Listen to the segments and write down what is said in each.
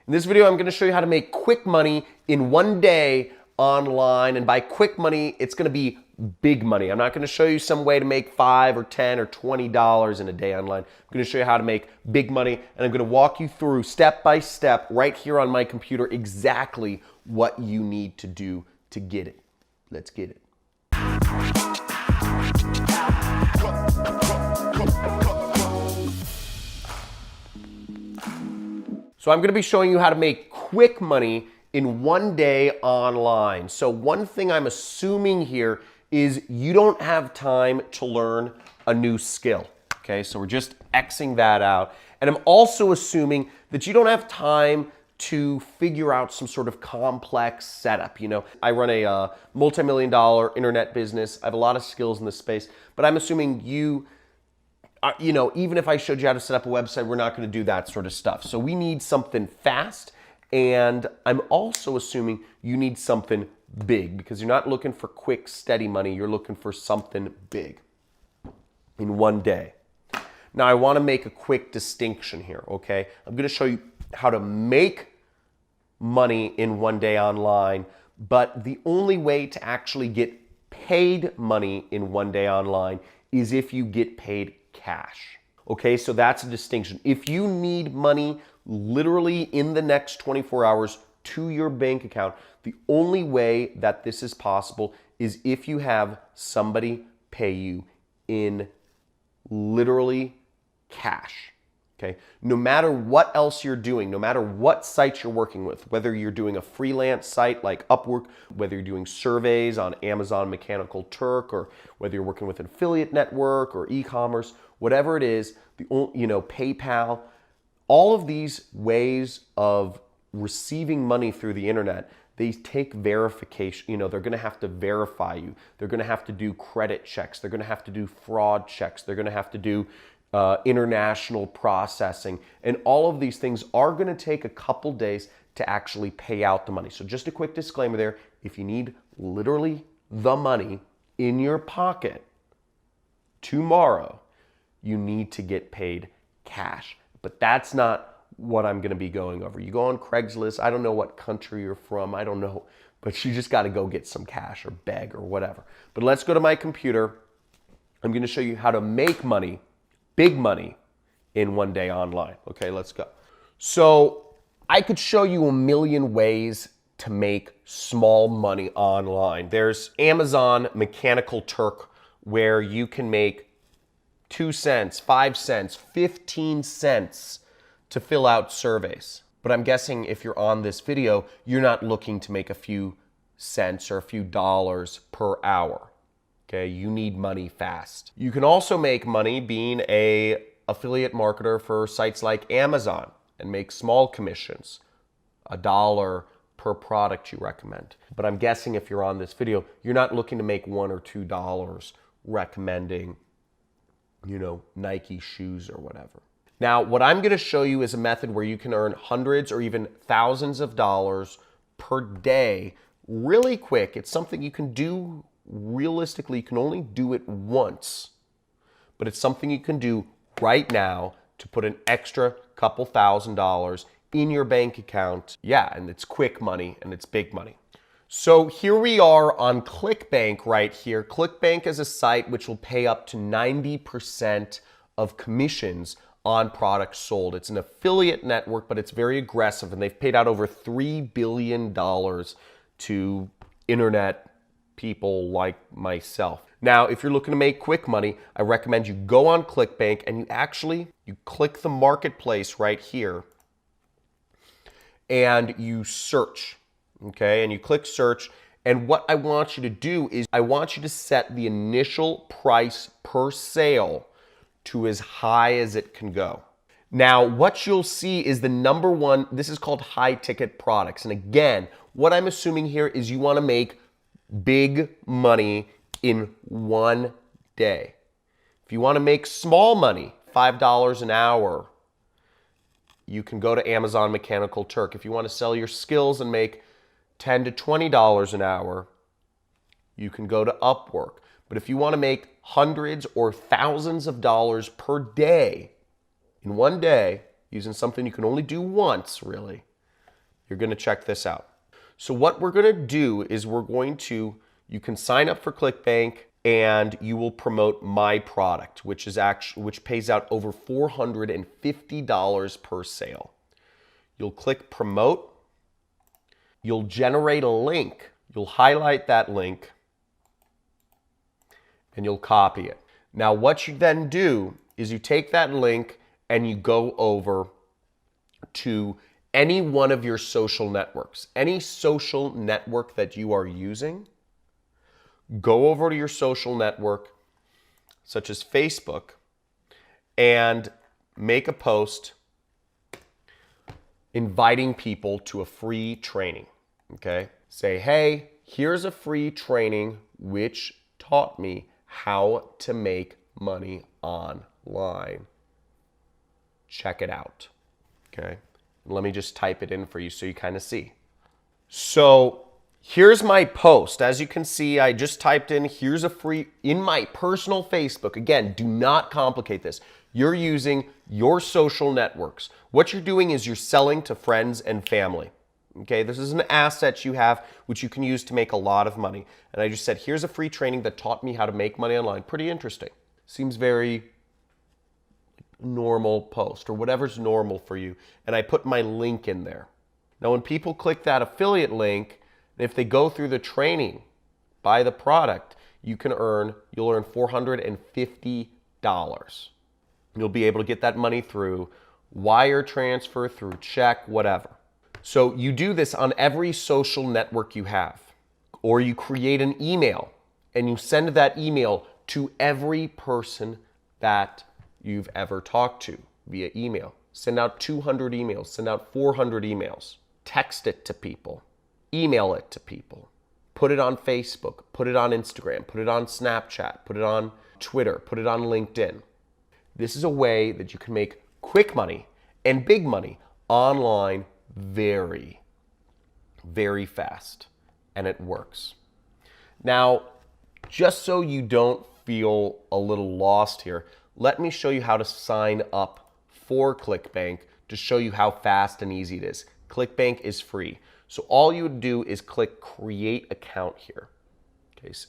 In this video, I'm going to show you how to make quick money in one day online. And by quick money, it's going to be big money. I'm not going to show you some way to make $5 or $10 or $20 in a day online. I'm going to show you how to make big money. And I'm going to walk you through step by step right here on my computer exactly what you need to do to get it. Let's get it. So I'm going to be showing you how to make quick money in one day online. So one thing I'm assuming here is you don't have time to learn a new skill. Okay, so we're just Xing that out. And I'm also assuming that you don't have time to figure out some sort of complex setup. You know, I run a multi-million-dollar internet business. I have a lot of skills in this space, but I'm assuming you know, even if I showed you how to set up a website, we're not going to do that sort of stuff. So we need something fast, and I'm also assuming you need something big because you're not looking for quick, steady money. You're looking for something big in one day. Now, I want to make a quick distinction here, okay? I'm going to show you how to make money in one day online, but the only way to actually get paid money in one day online is if you get paid cash. Okay, so that's a distinction. If you need money literally in the next 24 hours to your bank account, the only way that this is possible is if you have somebody pay you in literally cash. Okay, no matter what else you're doing, no matter what site you're working with, whether you're doing a freelance site like Upwork, whether you're doing surveys on Amazon Mechanical Turk, or whether you're working with an affiliate network or e-commerce, whatever it is, PayPal, all of these ways of receiving money through the internet, they take verification. They're going to have to verify you. They're going to have to do credit checks. They're going to have to do fraud checks. They're going to have to do international processing, and all of these things are going to take a couple days to actually pay out the money. So just a quick disclaimer there, if you need literally the money in your pocket tomorrow, you need to get paid cash. But that's not what I'm going to be going over. You go on Craigslist, I don't know what country you're from, I don't know, but you just got to go get some cash or beg or whatever. But let's go to my computer. I'm going to show you how to make money, big money, in one day online. Okay, let's go. So I could show you a million ways to make small money online. There's Amazon Mechanical Turk, where you can make 2 cents, 5 cents, 15 cents to fill out surveys. But I'm guessing if you're on this video, you're not looking to make a few cents or a few dollars per hour. Okay, you need money fast. You can also make money being an affiliate marketer for sites like Amazon and make small commissions, $1 per product you recommend. But I'm guessing if you're on this video, you're not looking to make $1 or $2 recommending, Nike shoes or whatever. Now, what I'm going to show you is a method where you can earn hundreds or even thousands of dollars per day really quick. It's something you can do. Realistically, you can only do it once, but it's something you can do right now to put an extra couple $1,000s in your bank account. Yeah, and it's quick money and it's big money. So here we are on ClickBank right here. ClickBank is a site which will pay up to 90% of commissions on products sold. It's an affiliate network, but it's very aggressive, and they've paid out over $3 billion to internet people like myself. Now, if you're looking to make quick money, I recommend you go on ClickBank and you click the marketplace right here and you search, okay? And you click search, and what I want you to do is I want you to set the initial price per sale to as high as it can go. Now, what you'll see is the number one, this is called high ticket products. And again, what I'm assuming here is you want to make big money in one day. If you want to make small money, $5 an hour, you can go to Amazon Mechanical Turk. If you want to sell your skills and make $10 to $20 an hour, you can go to Upwork. But if you want to make hundreds or thousands of dollars per day, in one day, using something you can only do once, really, You're going to check this out. So what we're going to do is you can sign up for ClickBank and you will promote my product, which pays out over $450 per sale. You'll click promote. You'll generate a link. You'll highlight that link and you'll copy it. Now what you then do is you take that link and you go over to any one of your social networks. Any social network that you are using, go over to your social network, such as Facebook, and make a post inviting people to a free training, okay? Say, hey, here's a free training which taught me how to make money online. Check it out, okay? Let me just type it in for you so you kind of see. So here's my post. As you can see, I just typed in, here's a free, in my personal Facebook. Again, do not complicate this. You're using your social networks. What you're doing is you're selling to friends and family. Okay, this is an asset you have which you can use to make a lot of money. And I just said, here's a free training that taught me how to make money online. Pretty interesting. Seems very normal post or whatever's normal for you. And I put my link in there. Now, when people click that affiliate link, if they go through the training, buy the product, you'll earn $450. You'll be able to get that money through wire transfer, through check, whatever. So you do this on every social network you have, or you create an email and you send that email to every person that you've ever talked to via email. Send out 200 emails, send out 400 emails, text it to people, email it to people, put it on Facebook, put it on Instagram, put it on Snapchat, put it on Twitter, put it on LinkedIn. This is a way that you can make quick money and big money online very, very fast, and it works. Now, just so you don't feel a little lost here, let me show you how to sign up for ClickBank to show you how fast and easy it is. ClickBank is free. So all you would do is click create account here. Okay, so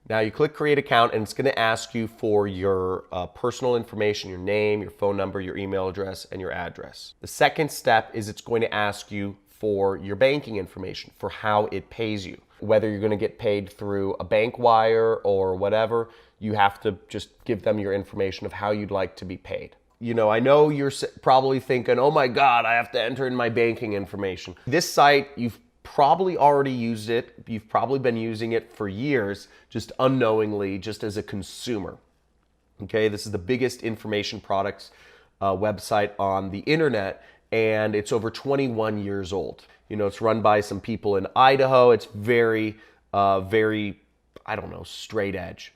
now you click create account and it's going to ask you for your personal information, your name, your phone number, your email address, and your address. The second step is it's going to ask you for your banking information, for how it pays you. Whether you're going to get paid through a bank wire or whatever, you have to just give them your information of how you'd like to be paid. You know, I know you're probably thinking, oh my God, I have to enter in my banking information. This site, you've probably already used it. You've probably been using it for years, just unknowingly, just as a consumer. Okay, this is the biggest information products website on the internet, and it's over 21 years old. You know, it's run by some people in Idaho. It's very, I don't know, straight edge.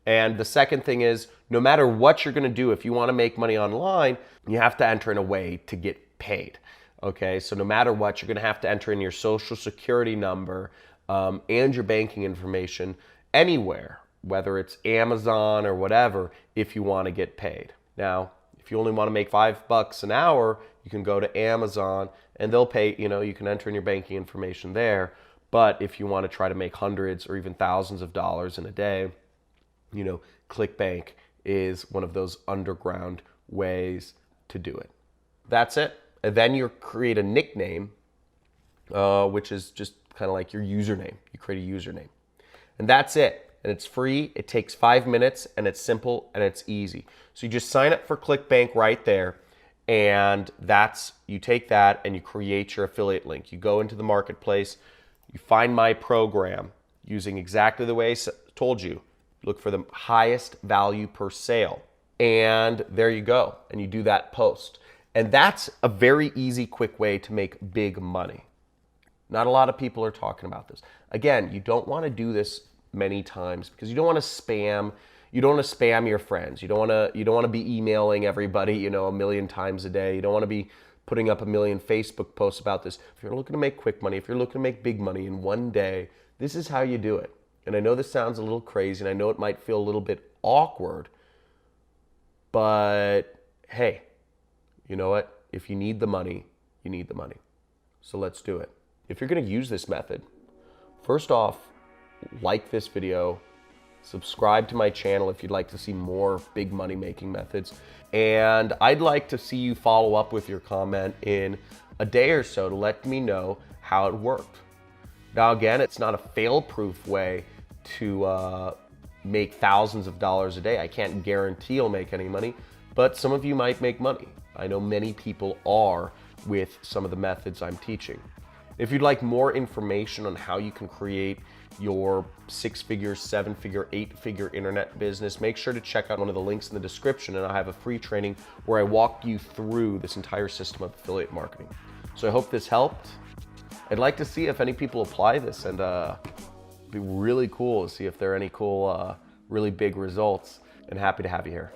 And the second thing is, no matter what you're going to do, if you want to make money online, you have to enter in a way to get paid. Okay, so no matter what, you're going to have to enter in your social security number and your banking information anywhere, whether it's Amazon or whatever, if you want to get paid. Now, if you only want to make $5 an hour, you can go to Amazon and they'll pay, you know, you can enter in your banking information there. But if you want to try to make hundreds or even thousands of dollars in a day, you know, ClickBank is one of those underground ways to do it. That's it. And then you create a nickname, which is just kind of like your username. You create a username. And that's it. And it's free. It takes 5 minutes and it's simple and it's easy. So you just sign up for ClickBank right there. And you take that and you create your affiliate link. You go into the marketplace, you find my program using exactly the way I told you. Look for the highest value per sale. And there you go. And you do that post. And that's a very easy, quick way to make big money. Not a lot of people are talking about this. Again, you don't want to do this many times because you don't want to spam. You don't want to spam your friends. You don't want to be emailing everybody, you know, 1,000,000 times a day. You don't want to be putting up 1,000,000 Facebook posts about this. If you're looking to make quick money, if you're looking to make big money in one day, this is how you do it. And I know this sounds a little crazy, and I know it might feel a little bit awkward, but hey, you know what? If you need the money, you need the money. So let's do it. If you're gonna use this method, first off, like this video, subscribe to my channel if you'd like to see more big money making methods. And I'd like to see you follow up with your comment in a day or so to let me know how it worked. Now again, it's not a fail-proof way to make thousands of dollars a day. I can't guarantee you'll make any money, but some of you might make money. I know many people are with some of the methods I'm teaching. If you'd like more information on how you can create your 6-figure, 7-figure, 8-figure internet business, make sure to check out one of the links in the description, and I have a free training where I walk you through this entire system of affiliate marketing. So I hope this helped. I'd like to see if any people apply this, and it'd be really cool to see if there are any cool, really big results, and happy to have you here.